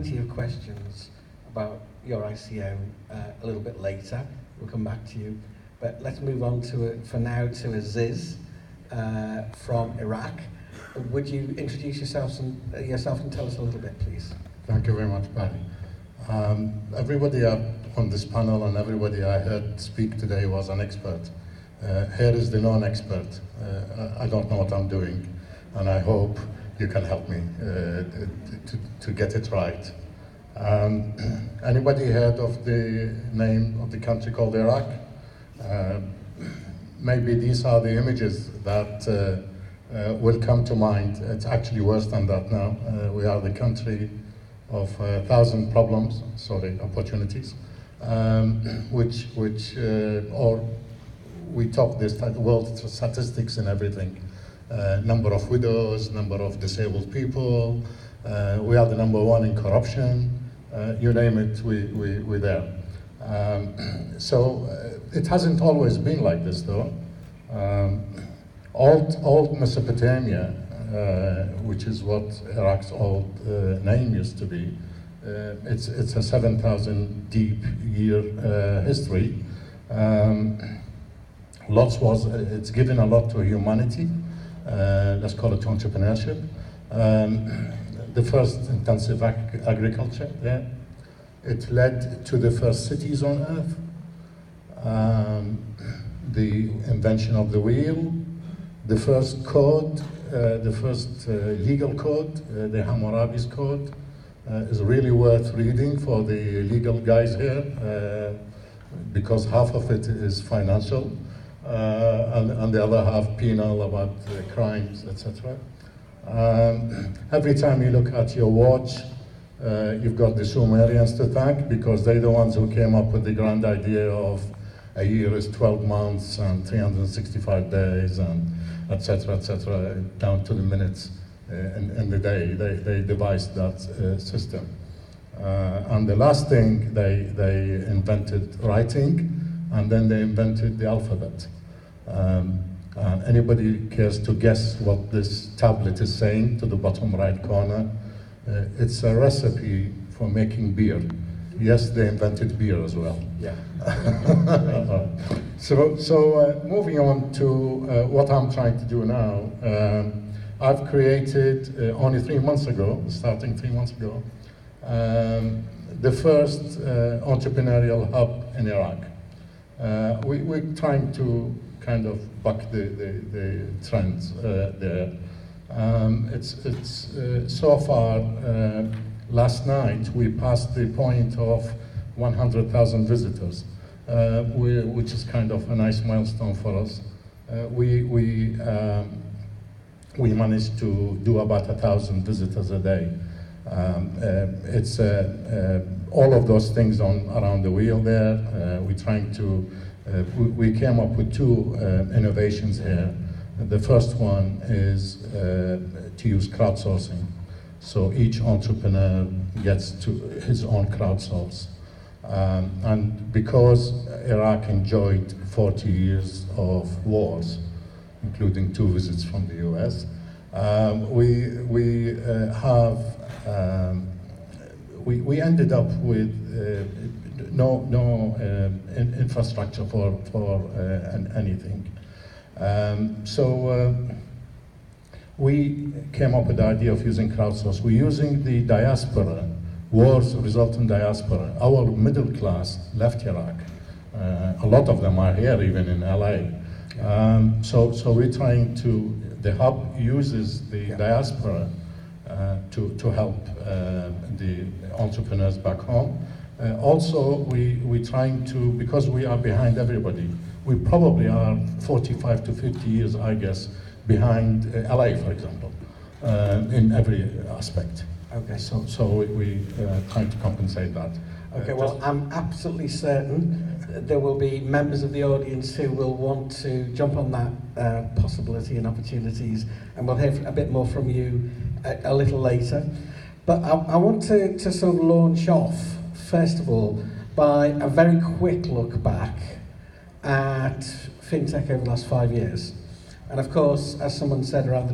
plenty of questions about your ICO a little bit later. We'll come back to you. But let's move on for now to Aziz from Iraq. Would you introduce yourself and tell us a little bit, please? Thank you very much, Barry. Everybody on this panel and everybody I heard speak today was an expert. Here is the non-expert. I don't know what I'm doing, and I hope you can help me to get it right. Anybody heard of the name of the country called Iraq? Maybe these are the images that will come to mind. It's actually worse than that now. We are the country of 1,000 problems, opportunities, or we top this world statistics and everything. Number of widows, number of disabled people. We are the #1 in corruption. You name it, we're there. So it hasn't always been like this, though. Old Mesopotamia, which is what Iraq's old name used to be, it's a 7,000 deep year history. It's given a lot to humanity. Let's call it entrepreneurship. The first intensive agriculture there. It led to the first cities on earth. The invention of the wheel, the first code, the first legal code, the Hammurabi's code, is really worth reading for the legal guys here, because half of it is financial, and the other half penal about crimes, etc. Every time you look at your watch, you've got the Sumerians to thank, because they're the ones who came up with the grand idea of a year is 12 months and 365 days and etc., down to the minutes in the day. They devised that system. And the last thing, they invented writing, and then they invented the alphabet. Anybody cares to guess what this tablet is saying to the bottom right corner? It's a recipe for making beer. Yes, they invented beer as well. Yeah. So moving on to what I'm trying to do now, I've created only 3 months ago, starting 3 months ago, the first entrepreneurial hub in Iraq. We're trying to kind of buck the trends there. So far, last night we passed the point of 100,000 visitors, which is kind of a nice milestone for us. We managed to do about 1,000 visitors a day. It's all of those things around the wheel there. We're trying to. We came up with 2 innovations here. The first one is to use crowdsourcing. So each entrepreneur gets to his own crowdsource. And because Iraq enjoyed 40 years of wars, including 2 visits from the US, we ended up with no infrastructure for anything. So we came up with the idea of using crowdsource. We're using the diaspora, wars result in diaspora. Our middle class left Iraq. A lot of them are here, even in LA. So we're trying to, the hub uses the diaspora to help the entrepreneurs back home. Also, we're trying to, because we are behind everybody, we probably are 45 to 50 years, I guess, behind LA, for example, in every aspect. Okay. So we're trying to compensate that. Okay, well, I'm absolutely certain there will be members of the audience who will want to jump on that possibility and opportunities, and we'll hear a bit more from you a little later. But I want to sort of launch off, first of all, by a very quick look back at fintech over the last 5 years. And of course, as someone said around the